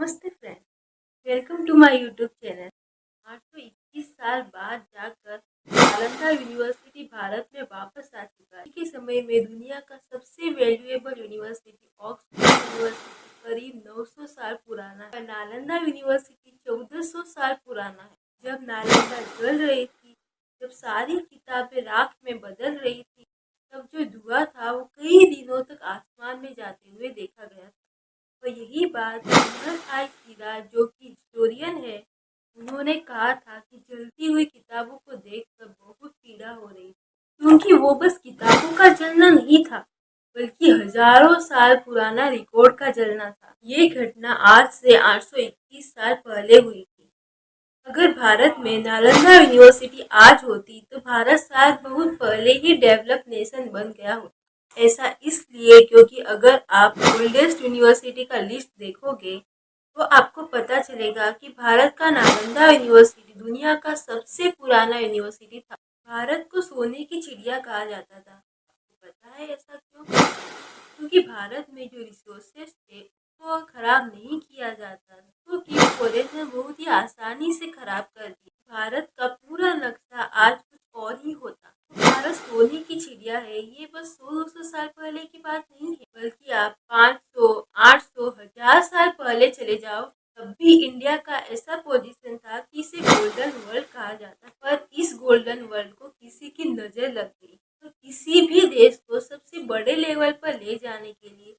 नमस्ते friend, welcome to my YouTube channel. 821 साल बाद जाकर नालंदा यूनिवर्सिटी भारत में वापस आ चुका है। के समय में दुनिया का सबसे वैल्यूएबल यूनिवर्सिटी ऑक्सफोर्ड यूनिवर्सिटी करीब 900 साल पुराना है। नालंदा यूनिवर्सिटी 1400 साल पुराना है। जब नालंदा जल रही थी, जब सारी किताबें राख में बदल रही थी, तब जो धुआं था वो कई दिनों तक आसमान में जाते हुए देखा गया था। तो यही बात आई सिराज, जो कि हिस्टोरियन है, उन्होंने कहा था कि जलती हुई किताबों को देखकर बहुत पीड़ा हो रही थी, क्योंकि वो बस किताबों का जलना नहीं था, बल्कि हजारों साल पुराना रिकॉर्ड का जलना था। ये घटना आज से 821 साल पहले हुई थी। अगर भारत में नालंदा यूनिवर्सिटी आज होती तो भारत शायद बहुत पहले ही डेवलप नेशन बन गया होता। ऐसा इसलिए क्योंकि अगर आप ओल्डेस्ट यूनिवर्सिटी का लिस्ट देखोगे तो आपको पता चलेगा कि भारत का नालंदा यूनिवर्सिटी दुनिया का सबसे पुराना यूनिवर्सिटी था। भारत को सोने की चिड़िया कहा जाता था। आपको पता है ऐसा क्यों? क्योंकि भारत में जो रिसोर्सेस थे वो खराब नहीं किया जाता, क्योंकि फॉरेनर बहुत ही आसानी से खराब कर दिया। भारत का पूरा नक्शा आज कुछ और ही होता। भारत सोने की चिड़िया है, ये बस 100-200 साल पहले की बात नहीं है, बल्कि आप 500, 800, 1000 साल पहले चले जाओ, तब भी इंडिया का ऐसा पोजीशन था कि इसे गोल्डन वर्ल्ड कहा जाता। पर इस गोल्डन वर्ल्ड को किसी की नजर लग गई। तो किसी भी देश को सबसे बड़े लेवल पर ले जाने के लिए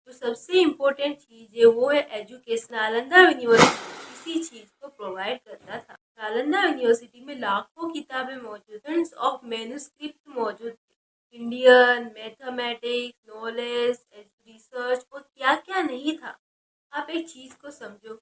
जो सबसे इम्पोर्टेंट चीज है वो है एजुकेशन। नालंदा यूनिवर्सिटी इसी चीज को प्रोवाइड करता था। नालंदा यूनिवर्सिटी में लाखों किताबें मौजूद, हंड्रेड्स ऑफ मैन्युस्क्रिप्ट मौजूद थे। इंडियन, मैथमेटिक्स, नॉलेज, रिसर्च और क्या क्या नहीं था। आप एक चीज को समझो,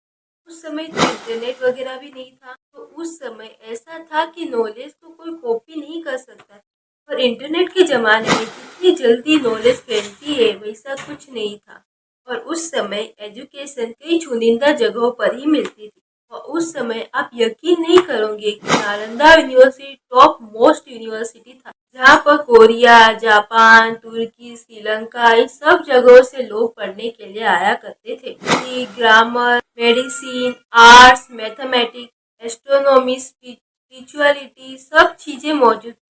उस समय तो इंटरनेट वगैरह भी नहीं था, तो उस समय ऐसा था कि नॉलेज को कोई कॉपी नहीं कर सकता। पर इंटरनेट के ज़माने में जितनी जल्दी नॉलेज फैलती है वैसा कुछ नहीं था। और उस समय एजुकेशन कई चुनिंदा जगहों पर ही मिलती थी। और उस समय आप यकीन नहीं करोगे कि Nalanda university top most university था, जहाँ पर कोरिया, जापान, तुर्की, श्रीलंका, इन सब जगहों से लोग पढ़ने के लिए आया करते थे। Grammar, medicine, arts, mathematics, astronomy, spirituality, सब चीजें मौजूद थी।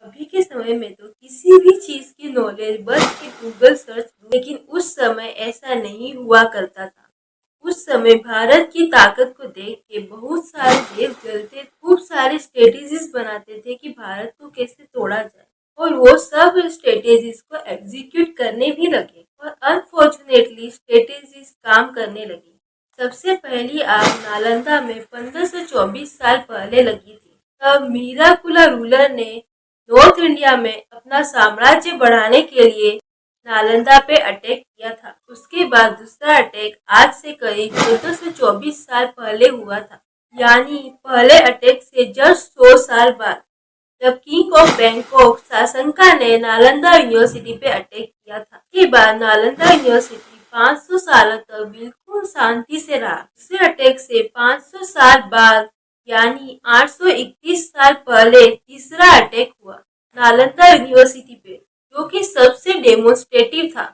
अभी के समय में तो किसी भी चीज की नॉलेज बस के गूगल सर्च, लेकिन उस समय ऐसा नहीं हुआ करता था। उस समय भारत की ताकत को देख के बहुत सारे देश जलते, खूब सारे स्ट्रेटेजीज बनाते थे कि भारत को कैसे तोड़ा जाए, और वो सब स्ट्रेटेजीज को एग्जीक्यूट करने भी लगे। और अनफॉर्चुनेटली स्ट्रेटेजीज काम करने लगी। सबसे पहली आग नालंदा में 1524 साल पहले लगी थी। तब मीराकुला रूलर ने नॉर्थ इंडिया में अपना साम्राज्य बढ़ाने के लिए नालंदा पे अटैक किया था। उसके बाद दूसरा अटैक आज से करीब 1424 साल पहले हुआ था, यानी पहले अटैक से जस्ट 100 साल बाद, जब किंग ऑफ बैंकॉक सासंका ने नालंदा यूनिवर्सिटी पे अटैक किया था। इसके बाद नालंदा यूनिवर्सिटी 500 सालों तक बिल्कुल शांति से रहा। दूसरे अटैक से 500 साल बाद, यानी 831 साल पहले तीसरा अटैक हुआ नालंदा यूनिवर्सिटी पे, जो कि सबसे डेमोन्स्ट्रेटिव था।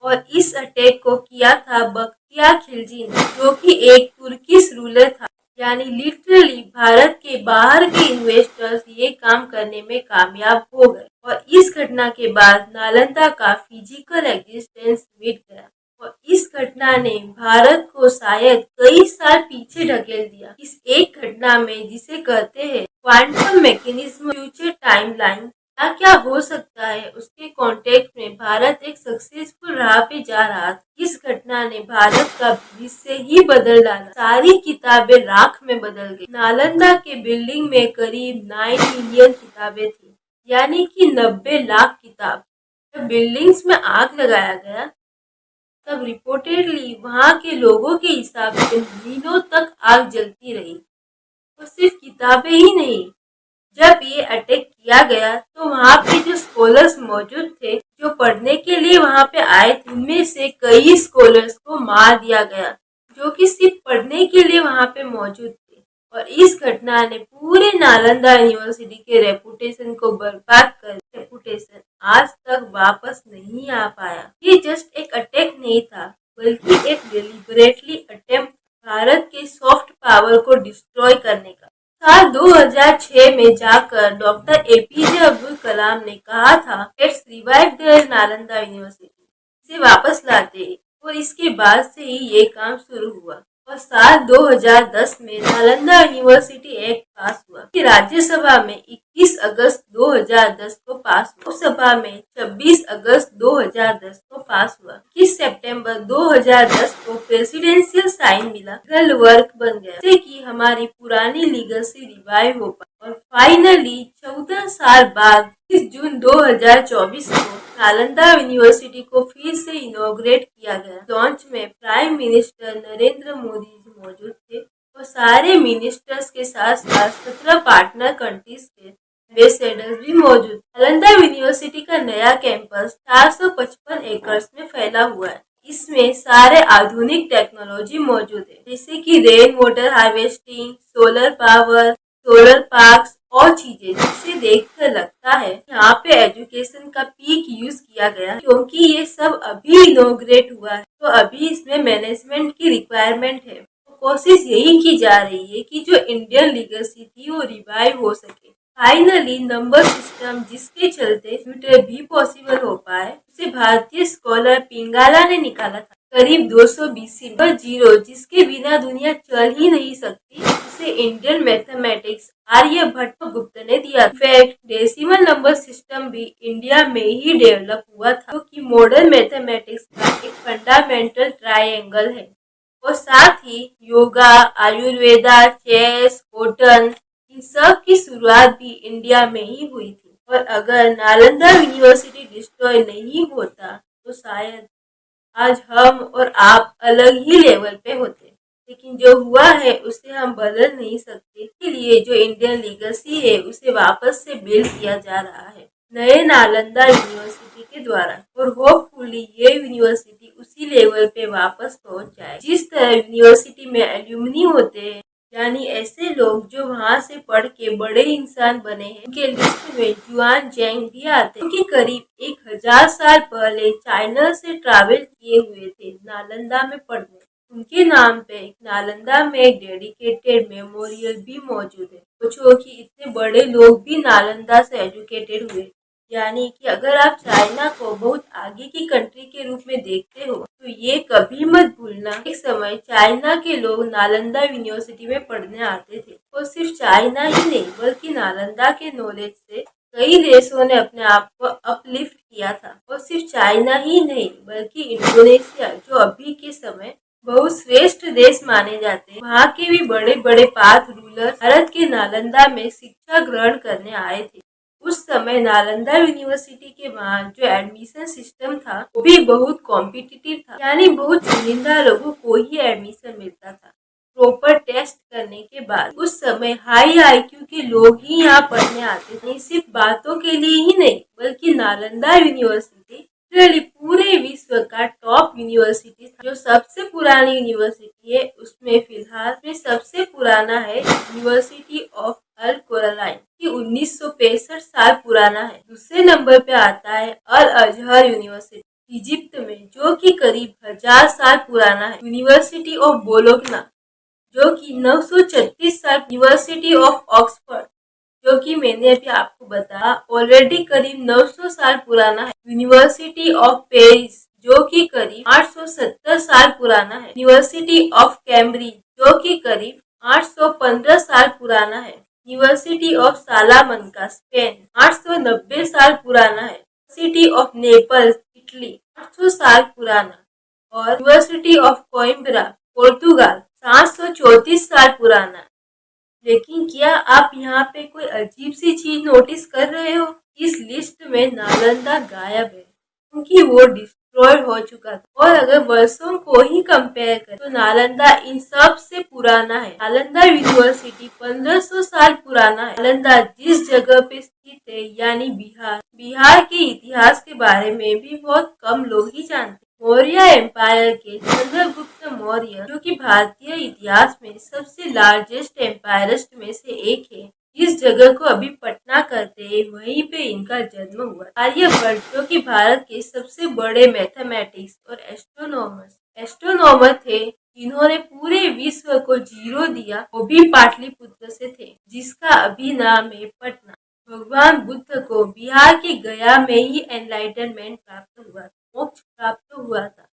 और इस अटैक को किया था बख्तियार खिलजी ने, जो कि एक तुर्किश रूलर था। यानी लिटरली भारत के बाहर के इन्वेस्टर्स ये काम करने में कामयाब हो गए। और इस घटना के बाद नालंदा का फिजिकल एग्जिस्टेंस मिट गया। और इस घटना ने भारत को शायद कई साल पीछे ढकेल दिया। इस एक घटना में, जिसे कहते हैं क्वांटम मैकेनिज्म फ्यूचर टाइमलाइन, क्या क्या हो सकता है, उसके कॉन्टेक्स्ट में भारत एक सक्सेसफुल राह पे जा रहा था। इस घटना ने भारत का भविष्य ही बदल डाला। सारी किताबें राख में बदल गई। नालंदा के बिल्डिंग में करीब 9 मिलियन किताबें थी, यानी कि 90 लाख किताब। जब बिल्डिंग्स में आग लगाया गया, तब रिपोर्टेडली वहां के लोगों के हिसाब से महीनों तक आग जलती रही। और सिर्फ किताबें ही नहीं, जब ये अटैक किया गया तो वहाँ पे जो स्कॉलर्स मौजूद थे, जो पढ़ने के लिए वहाँ पे आए थे, उनमें से कई स्कॉलर्स को मार दिया गया, जो कि सिर्फ पढ़ने के लिए वहाँ पे मौजूद थे। और इस घटना ने पूरे नालंदा यूनिवर्सिटी के रेपुटेशन को बर्बाद कर, रेपुटेशन आज तक वापस नहीं आ पाया। ये जस्ट एक अटैक नहीं था, बल्कि एक डिलिबरेटली अटेम्प्ट भारत के सॉफ्ट पावर को डिस्ट्रॉय करने का। साल 2006 में जाकर डॉक्टर एपीजे अब्दुल कलाम ने कहा था, let's revive the Nalanda university, इसे वापस लाते, और इसके बाद से ही ये काम शुरू हुआ। और साल 2010 में नालंदा यूनिवर्सिटी एक्ट पास हुआ कि राज्यसभा में 21 अगस्त 2010 को पास हुआ, लोकसभा में 26 अगस्त 2010 को पास हुआ। 21 सितंबर 2010 को प्रेसिडेंशियल साइन मिला, लीगल वर्क बन गया, जिससे कि हमारी पुरानी लीगेसी रिवाइव हो पाई। और फाइनली 14 साल बाद 30 जून 2024 को नालंदा यूनिवर्सिटी को फिर से इनॉग्रेट किया गया। लॉन्च में प्राइम मिनिस्टर नरेंद्र मोदी जी मौजूद थे और सारे मिनिस्टर्स के साथ साथ 17 पार्टनर कंट्रीज के एम्बेसडर्स भी मौजूद। नालंदा यूनिवर्सिटी का नया कैंपस 455 एकड़ में फैला हुआ है। इसमें सारे आधुनिक टेक्नोलॉजी मौजूद है, जैसे कि rain water harvesting, solar power, solar parks और चीजें, जिसे देखकर लगता है यहाँ पे एजुकेशन का पीक यूज किया गया, क्योंकि ये सब अभी इनॉग्रेट हुआ है, तो अभी इसमें मैनेजमेंट की रिक्वायरमेंट है। तो कोशिश यही की जा रही है कि जो इंडियन लीगेसी थी वो रिवाइव हो सके। फाइनली नंबर सिस्टम, जिसके चलते कंप्यूटर भी पॉसिबल हो पाए, उसे भारतीय स्कॉलर पिंगाला ने निकाला था करीब 200 BC में। जीरो, जिसके बिना दुनिया चल ही नहीं सकती, उसे इंडियन मैथमेटिक्स आर्यभट्ट गुप्त ने दिया। इनफैक्ट डेसिमल नंबर सिस्टम भी इंडिया में ही डेवलप हुआ था, क्योंकि मॉडर्न मैथमेटिक्स का एक फंडामेंटल ट्रायंगल है। और साथ ही योगा, आयुर्वेदा, चेस, होटल, इन सब की शुरुआत भी इंडिया में ही हुई थी। और अगर नालंदा यूनिवर्सिटी डिस्ट्रॉय नहीं होता तो शायद आज हम और आप अलग ही लेवल पे होते। लेकिन जो हुआ है उसे हम बदल नहीं सकते, इसलिए जो इंडियन लीगेसी है उसे वापस से बिल्ड किया जा रहा है नए नालंदा यूनिवर्सिटी के द्वारा। और होपफुली ये यूनिवर्सिटी उसी लेवल पे वापस पहुंच जाए जिस तरह यूनिवर्सिटी में एल्यूमनी होते हैं, यानी ऐसे लोग जो वहाँ से पढ़ के बड़े इंसान बने हैं। उनके लिस्ट में जुआन जैंग भी आते हैं, क्योंकि करीब 1000 साल पहले चाइना से ट्रैवल किए हुए थे नालंदा में पढ़ने। उनके नाम पे नालंदा में एक डेडिकेटेड मेमोरियल भी मौजूद है। सोचो कि इतने बड़े लोग भी नालंदा से एजुकेटेड हुए, यानी कि अगर आप चाइना को बहुत आगे की कंट्री के रूप में देखते हो तो ये कभी मत भूलना, एक समय चाइना के लोग नालंदा यूनिवर्सिटी में पढ़ने आते थे। और सिर्फ चाइना ही नहीं, बल्कि नालंदा के नॉलेज से कई देशों ने अपने आप को अपलिफ्ट किया था। और सिर्फ चाइना ही नहीं, बल्कि इंडोनेशिया, जो अभी के समय बहुत श्रेष्ठ देश माने जाते हैं, वहाँ के भी बड़े बड़े पाथ रूलर भारत के नालंदा में शिक्षा ग्रहण करने आए थे। उस समय नालंदा यूनिवर्सिटी के वहाँ जो एडमिशन सिस्टम था वो भी बहुत कॉम्पिटिटिव था, यानी बहुत चुनिंदा लोगों को ही एडमिशन मिलता था प्रॉपर टेस्ट करने के बाद। उस समय हाई IQ के लोग ही यहाँ पढ़ने आते थे। सिर्फ बातों के लिए ही नहीं, बल्कि नालंदा यूनिवर्सिटी पूरे विश्व का टॉप यूनिवर्सिटी था। जो सबसे पुरानी यूनिवर्सिटी है उसमें फिलहाल में सबसे पुराना है यूनिवर्सिटी ऑफ अल कोरलाइन, की 1965 साल पुराना है। दूसरे नंबर पे आता है अल अजहर यूनिवर्सिटी इजिप्ट में, जो कि करीब 1000 साल पुराना है। यूनिवर्सिटी ऑफ बोलोग्ना, जो कि 936 साल। यूनिवर्सिटी ऑफ ऑक्सफोर्ड, जो कि मैंने अभी आपको बताया ऑलरेडी करीब 900 साल पुराना है। यूनिवर्सिटी ऑफ पेरिस, जो कि करीब 870 साल पुराना है। यूनिवर्सिटी ऑफ कैम्ब्रिज, जो कि करीब 815 साल पुराना है। यूनिवर्सिटी ऑफ सालामंका, स्पेन, 890 साल पुराना है। यूनिवर्सिटी ऑफ नेपल्स, इटली, 800 साल पुराना। और यूनिवर्सिटी ऑफ कोइम्ब्रा, पोर्तुगाल, 734 साल पुराना। लेकिन क्या आप यहाँ पे कोई अजीब सी चीज नोटिस कर रहे हो? इस लिस्ट में नालंदा गायब है, क्योंकि वो डिस्ट्रॉय हो चुका था। और अगर वर्षों को ही कंपेयर करें तो नालंदा इन सब से पुराना है। नालंदा यूनिवर्सिटी 1500 साल पुराना है। नालंदा जिस जगह पे स्थित है, यानी बिहार के इतिहास के बारे में भी बहुत कम लोग ही जानते। मौर्य एम्पायर के चंद्रगुप्त मौर्य, जो कि भारतीय इतिहास में सबसे लार्जेस्ट एम्पायरिस्ट में से एक है, जिस जगह को अभी पटना कहते हैं, वहीं पे इनका जन्म हुआ। आर्यभट्ट, जो कि भारत के सबसे बड़े मैथमेटिक्स और एस्ट्रोनॉमर थे, जिन्होंने पूरे विश्व को जीरो दिया वो भी पाटलिपुत्र से थे, जिसका अभी नाम है पटना। भगवान बुद्ध को बिहार के गया में ही एनलाइटनमेंट प्राप्त हुआ, मोक्ष प्राप्त हुआ था।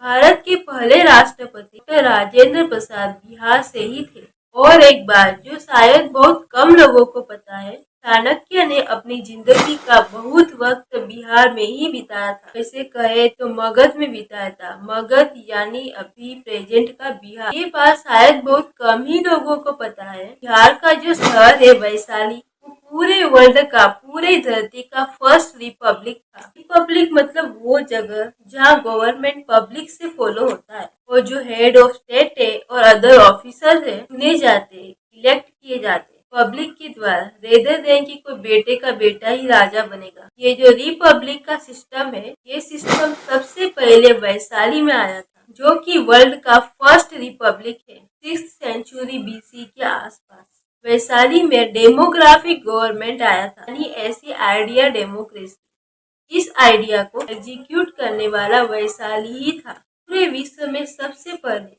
भारत के पहले राष्ट्रपति डॉक्टर राजेंद्र प्रसाद बिहार से ही थे। और एक बात जो शायद बहुत कम लोगों को पता है, चाणक्य ने अपनी जिंदगी का बहुत वक्त बिहार में ही बिताया था। वैसे कहे तो मगध में बिताया था। मगध यानी अभी प्रेजेंट का बिहार। ये बात शायद बहुत कम ही लोगों को पता है। बिहार का जो शहर है वैशाली, वो पूरे वर्ल्ड का, पूरे धरती का फर्स्ट रिपब्लिक था। रिपब्लिक मतलब वो जगह जहाँ गवर्नमेंट पब्लिक से फॉलो होता है और जो हेड ऑफ स्टेट है और अदर ऑफिसर है चुने जाते, इलेक्ट किए जाते पब्लिक के द्वारा, रेदर देन कि कोई बेटे का बेटा ही राजा बनेगा। ये जो रिपब्लिक का सिस्टम है, ये सिस्टम सबसे पहले वैशाली में आया था, जो कि वर्ल्ड का फर्स्ट रिपब्लिक है 6th सेंचुरी बीसी के आसपास। वैशाली में डेमोग्राफिक गवर्नमेंट आया था, यानी ऐसी आइडिया डेमोक्रेसी। इस आइडिया को एग्जीक्यूट करने वाला वैशाली ही था, पूरे विश्व में सबसे पहले।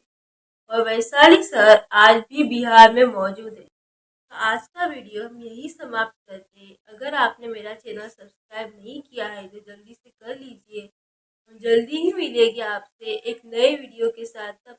और वैशाली शहर आज भी बिहार में मौजूद है। तो आज का वीडियो हम यही समाप्त करते हैं। अगर आपने मेरा चैनल सब्सक्राइब नहीं किया है तो जल्दी से कर लीजिए। जल्दी ही मिलेगी आपसे एक नए वीडियो के साथ। तब